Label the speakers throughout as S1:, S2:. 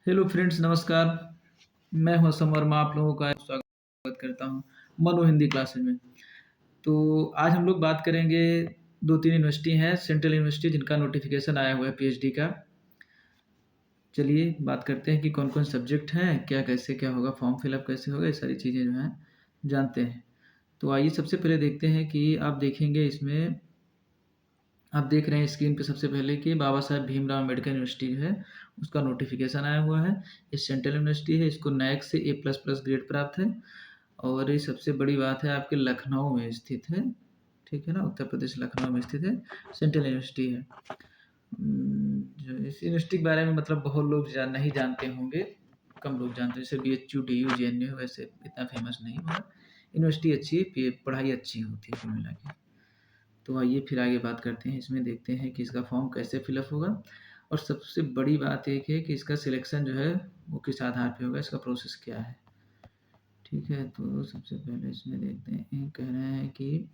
S1: Hello friends, नमस्कार। मैं हूं असम वर्मा, आप लोगों का स्वागत करता हूं मनु हिंदी क्लासेज में। तो आज हम लोग बात करेंगे, दो तीन यूनिवर्सिटी हैं सेंट्रल यूनिवर्सिटी जिनका नोटिफिकेशन आया हुआ है पीएचडी का। चलिए बात करते हैं कि कौन कौन सब्जेक्ट हैं, क्या कैसे क्या होगा, फॉर्म फिलअप कैसे होगा, ये सारी चीज़ें जो हैं जानते हैं। तो आइए सबसे पहले देखते हैं कि आप देखेंगे इसमें, आप देख रहे हैं स्क्रीन पे सबसे पहले कि बाबा साहेब भीमराव अम्बेडकर यूनिवर्सिटी जो है उसका नोटिफिकेशन आया हुआ है। ये सेंट्रल यूनिवर्सिटी है, इसको नैक से A++ ग्रेड प्राप्त है और ये सबसे बड़ी बात है आपके लखनऊ में स्थित है। ठीक है ना, उत्तर प्रदेश लखनऊ में स्थित है, सेंट्रल यूनिवर्सिटी है। जो इस यूनिवर्सिटी के बारे में मतलब बहुत लोग नहीं जानते होंगे, कम लोग जानते हैं। जैसे BHU DU JNU वैसे इतना फेमस नहीं होगा। यूनिवर्सिटी अच्छी है, पढ़ाई अच्छी होती है कुल मिला के। तो आइए फिर आगे बात करते हैं, इसमें देखते हैं कि इसका फॉर्म कैसे फिलअप होगा। और सबसे बड़ी बात एक है कि इसका सिलेक्शन जो है वो किस आधार पे होगा, इसका प्रोसेस क्या है। ठीक है, तो सबसे पहले इसमें देखते हैं, कह रहे हैं कि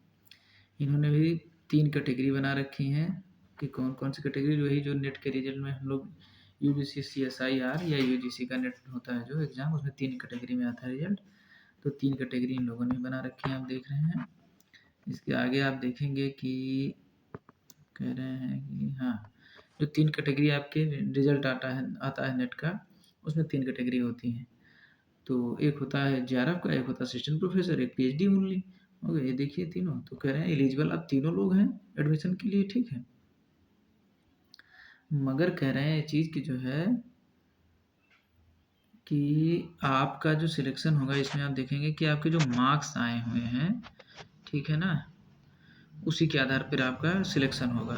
S1: इन्होंने भी 3 कैटेगरी बना रखी हैं कि कौन कौन सी कैटेगरी, वही जो नेट के रिजल्ट में हम लोग UGC CSIR या UGC का नेट होता है जो एग्ज़ाम, उसमें 3 कैटेगरी में आता है रिजल्ट। तो 3 कैटेगरी इन लोगों ने बना रखी हैं, आप देख रहे हैं। इसके आगे आप देखेंगे कि कह रहे हैं कि हाँ, जो 3 कैटेगरी आपके रिजल्ट आता है नेट का, उसमें 3 कैटेगरी होती हैं। तो एक होता है JRF का, एक होता है असिस्टेंट प्रोफेसर, एक PhD ओनली। ओके, ये देखिए तीनों। तो कह रहे हैं एलिजिबल अब तीनों लोग हैं एडमिशन के लिए, ठीक है। मगर कह रहे हैं ये चीज़ की जो है कि आपका जो सिलेक्शन होगा इसमें आप देखेंगे कि आपके जो मार्क्स आए हुए हैं, ठीक है ना, उसी के आधार पर आपका सिलेक्शन होगा।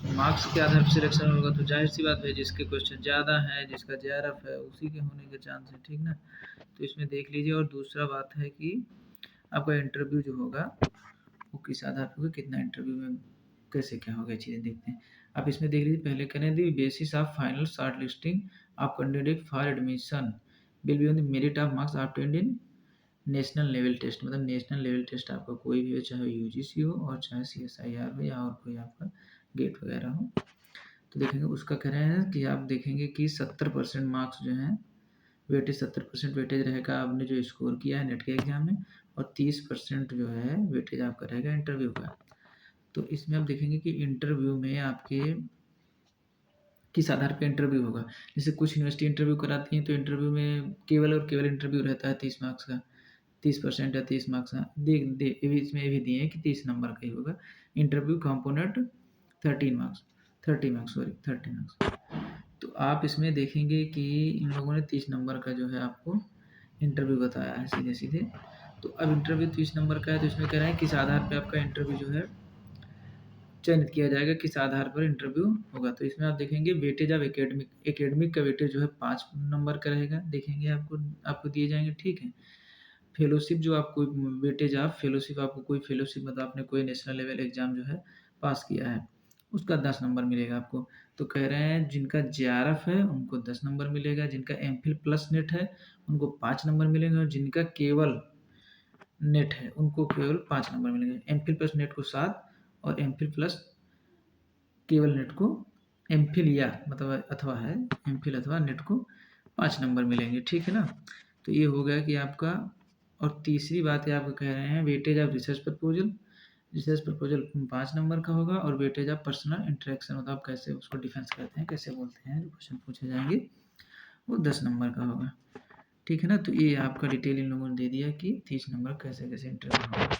S1: मार्क्स के आधार पर सिलेक्शन होगा तो जाहिर सी बात है जिसके क्वेश्चन ज़्यादा है, जिसका JRF है, उसी के होने के चांस है, ठीक ना। तो इसमें देख लीजिए। और दूसरा बात है कि आपका इंटरव्यू जो होगा वो किस आधार पर होगा, कितना इंटरव्यू में कैसे क्या होगा, चीज़ें देखते हैं। आप इसमें देख लीजिए, पहले करें the basis of final shortlisting of candidate for admission will be on the merit of marks obtained in national level test. मतलब नेशनल लेवल टेस्ट आपका कोई भी हो, चाहे UGC हो और चाहे CSIR हो या और कोई आपका गेट वगैरह हो, तो देखेंगे उसका कह रहे हैं कि आप देखेंगे कि 70% मार्क्स जो हैं वेटेज, 70% वेटेज रहेगा आपने जो स्कोर किया है नेट के एग्जाम में, और 30% जो है वेटेज आपका रहेगा इंटरव्यू का। तो इसमें आप देखेंगे कि इंटरव्यू में आपके किस आधार पर इंटरव्यू होगा। जैसे कुछ यूनिवर्सिटी इंटरव्यू कराती हैं तो इंटरव्यू में केवल और केवल इंटरव्यू रहता है 30 मार्क्स का, 30% या 30 मार्क्स का। इसमें ये भी दिए हैं कि 30 नंबर का ही होगा। Interview component 30 marks. तो आप इसमें देखेंगे कि इन लोगों ने 30 नंबर का जो है आपको इंटरव्यू बताया है सीधे सीधे। तो अब इंटरव्यू 30 नंबर का है, तो इसमें कह रहे हैं किस आधार पे आपका इंटरव्यू जो है चयनित किया जाएगा, किस आधार पर इंटरव्यू होगा। तो इसमें आप देखेंगे वेटेज ऑफ एकेडमिक का वेटेज जो है 5 नंबर का रहेगा, देखेंगे आपको दिए जाएंगे, ठीक है। फेलोशिप जो आपको वेटेज ऑफ फेलोशिप, आपको कोई फेलोशिप मतलब आपने कोई नेशनल लेवल एग्जाम जो है पास किया है, उसका 10 नंबर मिलेगा आपको। तो कह रहे हैं जिनका JRF है उनको 10 नंबर मिलेगा, जिनका MPhil प्लस नेट है उनको 5 नंबर मिलेंगे, और जिनका केवल नेट है उनको केवल 5 नंबर मिलेंगे। MPhil प्लस नेट को 7 और MPhil प्लस केवल नेट को MPhil या मतलब अथवा है MPhil अथवा नेट को 5 नंबर मिलेंगे, ठीक है ना। तो ये हो गया कि आपका। और तीसरी बात है, आपको कह रहे हैं weightage of research proposal 5 number का होगा, और वेटेज ऑफ पर्सनल इंटरेक्शन मतलब आप कैसे उसको डिफेंस करते हैं, कैसे बोलते हैं, जो क्वेश्चन पूछे जाएंगे वो 10 नंबर का होगा, ठीक है ना। तो ये आपका डिटेल इन लोगों ने दे दिया कि 30 नंबर कैसे कैसे इंटरव्यू होगा।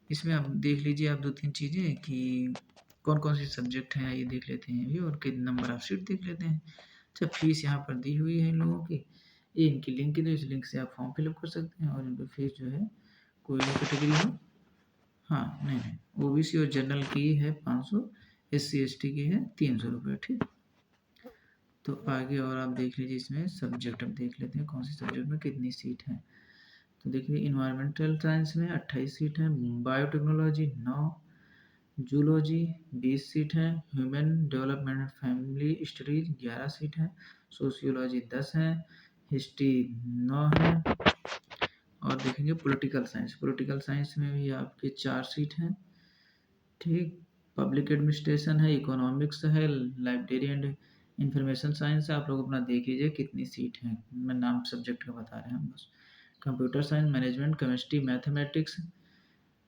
S1: इसमें आप देख लीजिए आप 2-3 चीज़ें कि कौन कौन से सब्जेक्ट हैं, ये देख लेते हैं अभी, और कितने नंबर ऑफ सीट देख लेते हैं। अच्छा, फीस यहाँ पर दी हुई है इन लोगों की, ये इनकी लिंक है, तो इस लिंक से आप फॉर्म फिलअप कर सकते हैं। और इनकी फीस जो है कोई भी कैटेगरी हो, हाँ नहीं OBC और जनरल की है 500, SC ST की है 300 रुपये, ठीक। तो आगे और आप देख लीजिए, इसमें सब्जेक्ट अब देख लेते हैं कौन सी सब्जेक्ट में कितनी सीट है। तो देखिए इन्वायरमेंटल साइंस में 28 सीट है, बायोटेक्नोलॉजी 9, जूलॉजी 20 सीट है, human development and family studies 11 seat है, सोशियोलॉजी 10 है, हिस्ट्री 9 है। और देखेंगे पॉलिटिकल साइंस में भी आपके 4 सीट हैं, ठीक। पब्लिक एडमिनिस्ट्रेशन है, इकोनॉमिक्स है, लाइब्रेरी एंड इन्फॉर्मेशन साइंस आप लोग अपना देख लीजिए कितनी सीट हैं, मैं नाम सब्जेक्ट का बता रहे हैं हम बस। Computer science, management, chemistry, mathematics,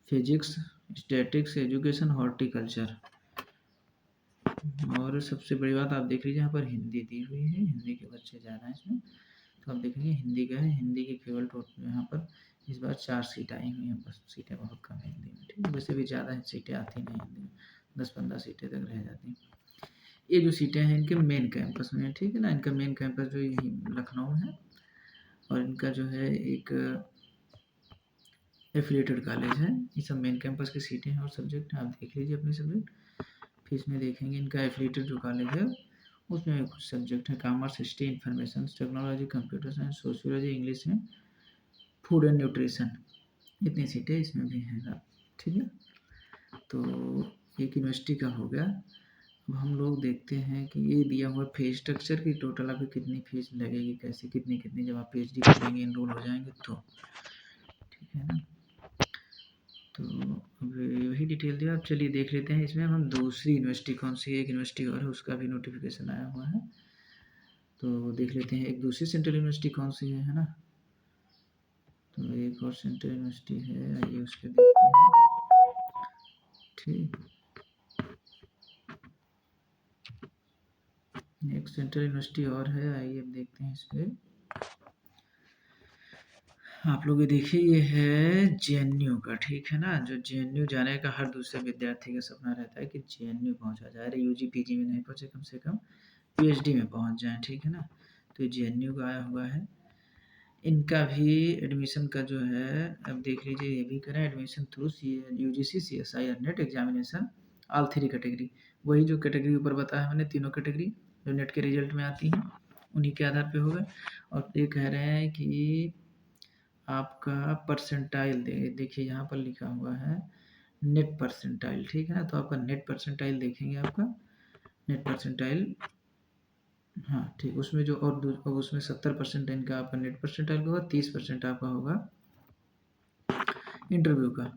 S1: physics, statics, education, horticulture. और सबसे बड़ी बात आप देख लीजिए यहाँ पर हिंदी दी हुई है, हिंदी के बच्चे ज़्यादा हैं इसमें, तो आप देखेंगे हिंदी का है, हिंदी के केवल टोटल यहाँ पर इस बार 4 सीट आई हुई हैं बस, सीटें बहुत कम है हिंदी में, ठीक है। वैसे भी ज़्यादा सीटें आती नहीं हिंदी में, 10-15 सीटें तक रह जाती हैं। ये जो सीटें हैं इनके मेन कैंपस में है, ठीक है ना। इनका मेन कैंपस जो यही लखनऊ है, और इनका जो है एक एफिलेटेड कॉलेज है। ये सब मेन कैंपस की सीटें हैं और सब्जेक्ट हैं, आप देख लीजिए अपने सब्जेक्ट। फिर इसमें देखेंगे इनका एफिलेटेड जो कॉलेज है उसमें कुछ सब्जेक्ट है, commerce, history, information technology, computer science, sociology, English में, फूड एंड न्यूट्रिशन, इतनी सीटें इसमें भी हैं, ठीक है। तो एक यूनिवर्सिटी का हो गया। अब हम लोग देखते हैं कि ये दिया हुआ फीस स्ट्रक्चर की टोटल आपकी कितनी फीस लगेगी, कैसे कितनी कितनी, जब आप पीएचडी करेंगे इनरोल हो जाएंगे तो, ठीक है ना। तो अब वही डिटेल दिया, अब चलिए देख लेते हैं इसमें हम दूसरी यूनिवर्सिटी कौन सी है, एक यूनिवर्सिटी और है उसका भी नोटिफिकेशन आया हुआ है, तो देख लेते हैं एक दूसरी सेंट्रल यूनिवर्सिटी कौन सी है ना। तो एक और सेंट्रल यूनिवर्सिटी है, आइए उसके देखते हैं, ठीक। एक सेंट्रल यूनिवर्सिटी और है, आइए अब देखते हैं इस पर। आप लोग ये देखिए, ये है जेएनयू का, ठीक है ना। जो जेएनयू जाने का हर दूसरे विद्यार्थी का सपना रहता है कि जेएनयू पहुंचा जाए, अरे यूजी पीजी में नहीं पहुंचे कम से कम पीएचडी में पहुंच जाए, ठीक है ना। तो ये जेएनयू का आया हुआ है। इनका भी एडमिशन का जो है, अब देख लीजिए, ये भी करें admission through UGC CSIR net examination, all 3 category, वही जो कैटेगरी ऊपर बताया मैंने, तीनों कैटेगरी जो नेट के रिजल्ट में आती हैं उन्हीं के आधार पे होगा। और ये कह रहे हैं कि आपका परसेंटाइल देखिए यहाँ पर लिखा हुआ है नेट परसेंटाइल, ठीक है ना। तो आपका नेट परसेंटाइल देखेंगे, आपका नेट परसेंटाइल, हाँ ठीक, उसमें जो और उसमें 70% इनका आपका नेट परसेंटाइल का होगा, 30% आपका होगा इंटरव्यू का,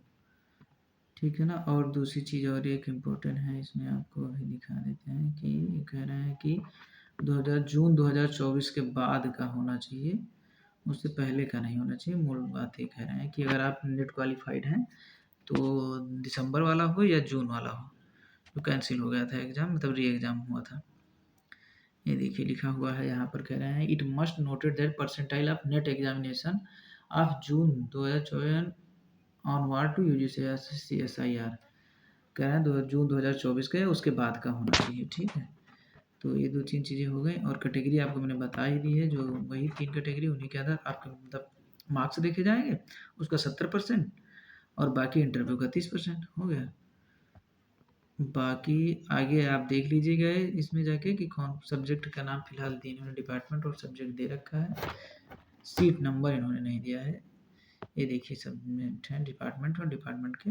S1: ठीक है ना। और दूसरी चीज़ और एक इम्पोर्टेंट है इसमें, आपको अभी दिखा देते हैं कि ये कह रहे हैं कि जून 2024 के बाद का होना चाहिए, उससे पहले का नहीं होना चाहिए। मूल बात ये कह रहे हैं कि अगर आप नेट क्वालिफाइड हैं तो दिसंबर वाला हो या जून वाला हो, तो कैंसिल हो गया था एग्ज़ाम, मतलब री एग्ज़ाम हुआ था। ये देखिए लिखा हुआ है यहाँ पर, कह रहे हैं it must noted that percentile of NET examination of June 2024 onward to UGC CSIR, कह रहे हैं जून 2024 के उसके बाद का होना चाहिए, ठीक है। तो ये 2-3 चीज़ें हो गई, और कैटेगरी आपको मैंने बता ही दी है, जो वही 3 कैटेगरी, उन्हीं के आधार आपके मतलब मार्क्स देखे जाएंगे, उसका 70% और बाकी इंटरव्यू का 30% हो गया। बाकी आगे आप देख लीजिएगा इसमें जाके कि कौन सब्जेक्ट का नाम फिलहाल दिए इन्होंने, डिपार्टमेंट और सब्जेक्ट दे रखा है, सीट नंबर इन्होंने नहीं दिया है। ये देखिए सब्जेक्ट है डिपार्टमेंट और डिपार्टमेंट के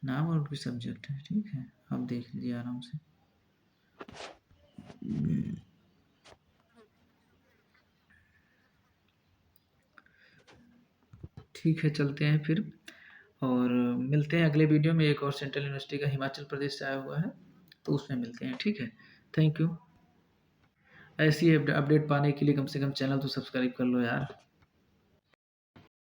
S1: नाम और उनके सब्जेक्ट है, ठीक है। आप देख लीजिए आराम से। ठीक है, चलते हैं फिर और मिलते हैं अगले वीडियो में। एक और सेंट्रल यूनिवर्सिटी का हिमाचल प्रदेश से आया हुआ है, तो उसमें मिलते हैं, ठीक है। Thank you. ऐसी अपडेट पाने के लिए कम से कम चैनल तो सब्सक्राइब कर लो यार।